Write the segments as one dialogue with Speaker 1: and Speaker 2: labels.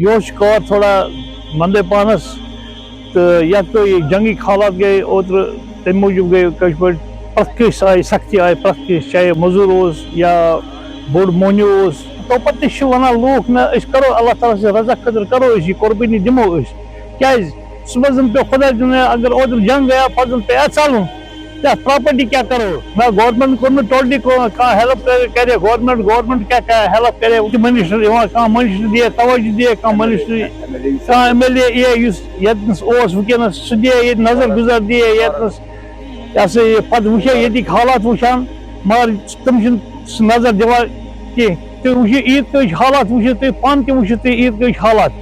Speaker 1: یہ کار تھوڑا مندے پانس تو یت تو یہ جنگی حالات گئے اوتر تم موجود گئی پرت کس آئی سختی آئی پرت کس چاہے مزور یا بوڑ مہنیو تو پتہ ونان لوک نا کرو اللہ تعالیٰ سے رضا خاطر کرو یہ قربانی دمو کیاز صبح زن پہ خدا دن اگر اوتر جنگ گیا پتہ زن پہ ژلن تک پراپرٹی کیا کرو نہ گورنمنٹ کو ٹوٹلی ہیلپ کرے گورنمنٹ کیا ہیلپ کرے منسٹر منسٹر دے توجہ دے منسٹر ایم ایل اے یتنس ونکس سہ دے نظر گزر دے یتنس یہ سا یہ پتہ وچھے یتک حالات وچھان مگر تم نظر دِوان کینٛہہ تُہۍ وٕچھِو عیٖد گاہٕچ حالات وٕچھِو تُہۍ پانہٕ تہِ وٕچھِو تُہۍ عیٖد گاہٕچ حالات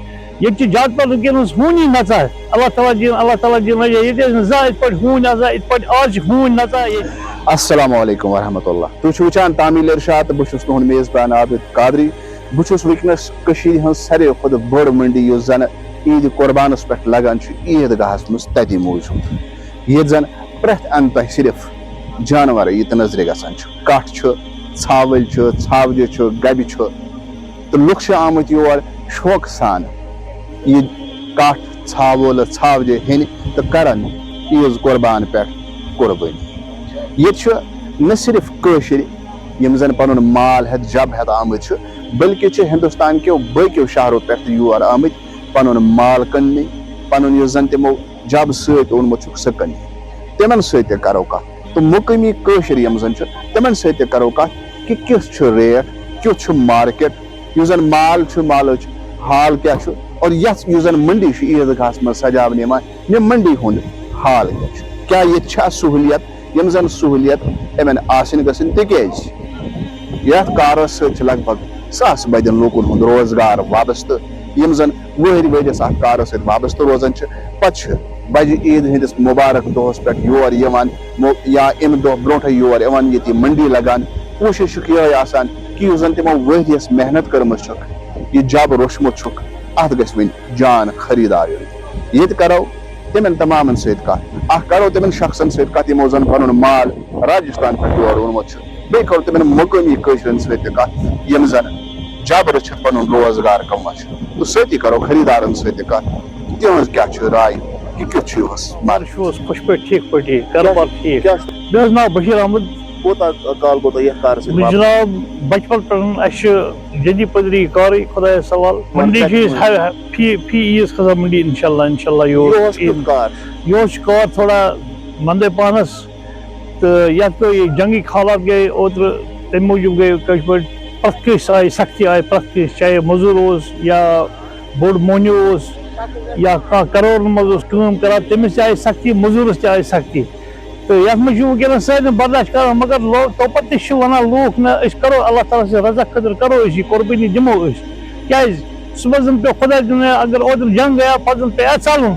Speaker 1: ییٚتہِ چھِ زیادٕ پَہَن وٕنکٮ۪نَس ہوٗنی نَژان اللہ تعالیٰ دِیِن نجات ییٚتہِ ٲسۍ نہٕ زانٛہہ یِتھ پٲٹھۍ ہوٗنۍ آسان یِتھ پٲٹھۍ آز چھِ ہوٗنۍ نَژان ییٚتہِ.
Speaker 2: السلام علیکم ورحمۃ اللہ. تُہۍ چھِو وٕچھان تعمیٖل ارشاد تہٕ بہٕ چھُس تُہُنٛد میزبان عابد قادری. بہٕ چھُس وٕنکٮ۪نَس کٔشیٖرِ ہٕنٛز ساروی کھۄتہٕ بٔڑ منڈی یُس زَن عیٖدِ قۄربانَس پٮ۪ٹھ لگان چھُ عیٖدگاہَس منٛز تَتی موٗجوٗد ییٚتہِ زَن پرٛٮ۪تھ اَندٕ تۄہہِ صرف جانوَر ییٚتہِ نظرِ گژھان چھُ. کَٹھ چھُ ژھاوٕلۍ چھُ ژھاوجہِ چھُ گَبہِ چھُ تہٕ لُکھ چھِ آمٕتۍ یور شوقہٕ سان یہِ کَٹھ ژھاوُل ژھاوجہِ ہیٚنہِ تہٕ کَران عیٖذ قۄربان پٮ۪ٹھ قۄربٲنی. ییٚتہِ چھُ نہ صرف کٲشِرۍ یِم زَن پَنُن مال ہٮ۪تھ جب ہٮ۪تھ آمٕتۍ چھِ بٔلکہِ چھِ ہِندُستان کیو باقیو شہرو پٮ۪ٹھ تہِ یور آمٕتۍ پَنُن مال کٕننہِ پَنُن یُس زَن تِمو جب سۭتۍ اوٚنمُت چھُکھ سُہ کٕننہِ. تِمن سۭتۍ تہِ کَرو کَتھ تہٕ مُقٲمی کٲشِرۍ یِم زَن چھِ تِمن سۭتۍ تہِ کَرو کَتھ کہِ کِژھ چھُ ریٹ کیُتھ چھُ مارکیٹ یُس زَن مال چھُ مالٕچ حال کیاہ چھُ اور یَتھ یُس زَن منڈی چھِ عیٖدگاہَس منٛز سجاونہٕ یِوان یہِ منڈی ہُنٛد حال کیاہ چھُ کیاہ ییٚتہِ چھا سہوٗلیت یِم زَن سہوٗلیت یِمن آسٕنۍ گژھٕنۍ تِکیازِ یَتھ کارَس سۭتۍ چھِ لگ بگ ساسہٕ بَدٮ۪ن لوٗکَن ہُنٛد روزگار وابستہٕ یِم زَن ؤہٕرۍ ؤرِیَس اَتھ کارَس سۭتۍ وابستہٕ روزان چھِ. پَتہٕ چھِ بَجہِ عیٖد ہِنٛدِس مُبارک دۄہَس پٮ۪ٹھ یور یِوان یا اَمہِ دۄہ برونٛٹھٕے یور یِوان ییٚتہِ یہِ منڈی لگان. کوٗشِش چھُکھ یِہوٚے آسان کہِ یُس زَن تِمو ؤہرِیَس محنت کٔرمٕژ چھُکھ یہِ جب روٚچھمُت چھُکھ اَتھ گژھِ وۄنۍ جان خٔریٖدار یُن. ییٚتہِ کَرو تِمن تمامن سۭتۍ کَتھ اکھ کَرو تِمن شخصن سۭتۍ کَتھ یِمو زَن پَنُن مال راجِستھان پٮ۪ٹھ یور اوٚنمُت چھُ. بیٚیہِ کَرو تِمن مُقٲمی کٲشرٮ۪ن سۭتۍ تہِ کَتھ یِم زَن جب رٔچھِتھ پَنُن روزگار کَماوان چھِ تہٕ سۭتی کَرو خٔریٖدارن سۭتۍ تہِ کَتھ تِہنٛز کیاہ چھِ راے کہِ کیُتھ چھُ یِہُس
Speaker 1: چھُس خۄش پٲٹھۍ ٹھیٖک پٲٹھی کاروبار ٹھیٖک. مےٚ حظ ناو بشیٖر احمد.
Speaker 2: کوٗتاہ کال گوٚو تۄہہِ یَتھ کارَس سۭتۍ؟
Speaker 1: جِناب بچپن پٮ۪ٹھ اَسہِ چھِ جدی پٔدری کارٕے خۄدایَس سوال. منڈی چھِ أسۍ فی عیٖذ کھسان منڈی اِنشاء اللہ
Speaker 2: یِہُس چھُ
Speaker 1: کار تھوڑا مندے پانس تہٕ یَتھ گٔے جنگی حالات گٔے اوترٕ تَمہِ موٗجوٗب گٔے کٲشِر پٲٹھۍ پرٛٮ۪تھ کٲنٛسہِ آیہِ سختی آیہِ پرٛٮ۪تھ کٲنٛسہِ چاہے مٔزوٗر یا بوٚڑ مہنیو یا کانٛہہ کَرورَن منٛز کٲم کران تٔمِس تہِ آیہِ سختی مٔزوٗرَس تہِ آیہِ سختی تہٕ یَتھ منٛز چھُ وٕنکٮ۪نَس سٲلِم برداش کران مگر توپتہٕ تہِ چھِ وَنان لوٗکھ نہ کرو اللہ تعالیٰ سے رضا خٲطرٕ کرو یہِ قۄربٲنی دِمو کیازِ صبح زن پہ خدا دن اگر اوتر جنگ گیا پتہٕ زن پہ ژلُن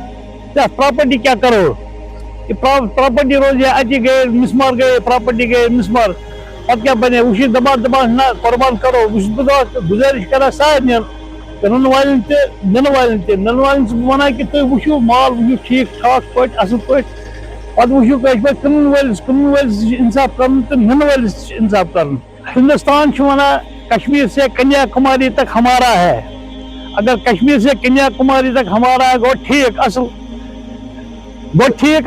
Speaker 1: تتھ پراپرٹی کیا کرو یہ پراپرٹی روز اتی گئے مسمار گئے پراپرٹی گئے مسمار پتہ کیا بنے وشی دپان نہ قربان کرو گزارش کران سارنی کٕنن والٮ۪ن تہِ نِنہٕ والٮ۪ن چھُس بہٕ وَنان کہِ تُہۍ وٕچھِو مال وٕچھِو ٹھیٖک ٹھاک پٲٹھۍ اَصٕل پٲٹھۍ پَتہٕ وٕچھِو کٲشِر پٲٹھۍ کٕنن وٲلِس چھُ اِنصاف کَرُن تہٕ نِنہٕ وٲلِس تہِ چھُ اِنصاف کَرُن. ہندوستان چھُ وَنان کشمیٖر سے کنیا کُماری تک ہمارا ہے اگر کشمیر سے کنیا کماری تک ہمارا ہے گوٚو ٹھیٖک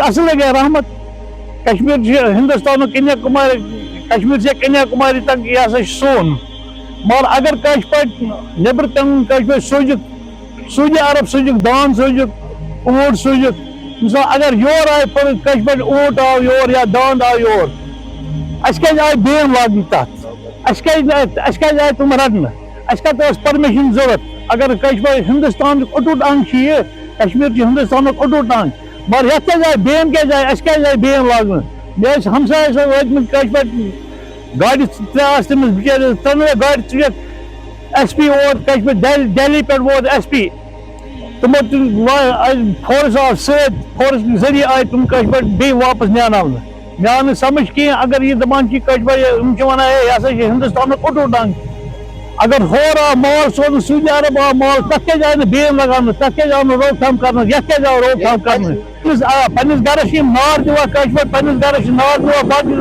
Speaker 1: اصل ہے رحمت. کشمیر ہندوستان کنیا کماری کشمیر سے کنیا کماری تک یہ ہسا سون مگر اگر کٲشِر پٲٹھۍ نیبر کٕنُن کٲشِر پٲٹھۍ سوٗزِکھ سعوٗدی عرب سوٗزِکھ دان سوٗزِکھ اوٗنٹ سوٗزِکھ مِثال اگر یور آیہِ کٲشِر پٲٹھۍ اوٗنٹ آو یور یا دانٛد آو یور اَسہِ کیازِ آیہِ بیم لاگنہٕ تَتھ اَسہِ کیازِ آیہِ تِم رَٹنہٕ اَسہِ کَتھ ٲس پٔرمِشن ضوٚرتھ اگر کٲشِر پٲٹھۍ ہندوستانُک اٹوٗٹ انگ چھُ یہِ کشمیٖر چھُ ہندوستانُک اٹوٗٹ انگ مگر یَتھ کیازِ آیہِ بیم کیازِ آیہِ اَسہِ کیازِ آیہِ بیم لاگنہٕ مےٚ ٲسۍ ہمساے ٲسۍ وٲتمٕتۍ کٲشِر پٲٹھۍ گاڑِ ترٛےٚ آسہٕ تٔمِس بِچٲرِس ترٛٮ۪نوَے گاڑِ ژُلِکھ ایس پی ووت کٲشِر پٲٹھۍ دہلی پٮ۪ٹھ ووت ایس پی تِمو فورس آو سۭتۍ فورس ذٔریعہٕ آیہِ تِم کٲشِر پٲٹھۍ بیٚیہِ واپس نیاناونہٕ مےٚ آو نہٕ سمجھ کینٛہہ اگر یہِ دپان چھِ کٲشِر پٲٹھۍ یِم چھِ وَنان ہے یہِ ہسا چھِ ہندوستانُک اٹوٗٹ انگ اگر ہور آو مال سوزنہٕ سعوٗدی عرب آو مال تتھ کیازِ آیہِ نہٕ بیم لگاونہٕ تتھ کیازِ آو نہٕ روک تھام کرنہٕ یتھ کیازِ آو روک تھام کرنہٕ پننِس گرس چھِ یِم نار دِوان کٲشِر پٲٹھۍ پننِس گرس چھِ نار دِوان باقٕے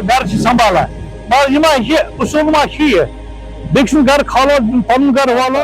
Speaker 1: گرٕ چھِ سمبالان مگر یہِ ما چھِ اصوٗل ما چھِ یہِ بیٚکہِ سُنٛد گرٕ کھالو پنُن گرٕ والو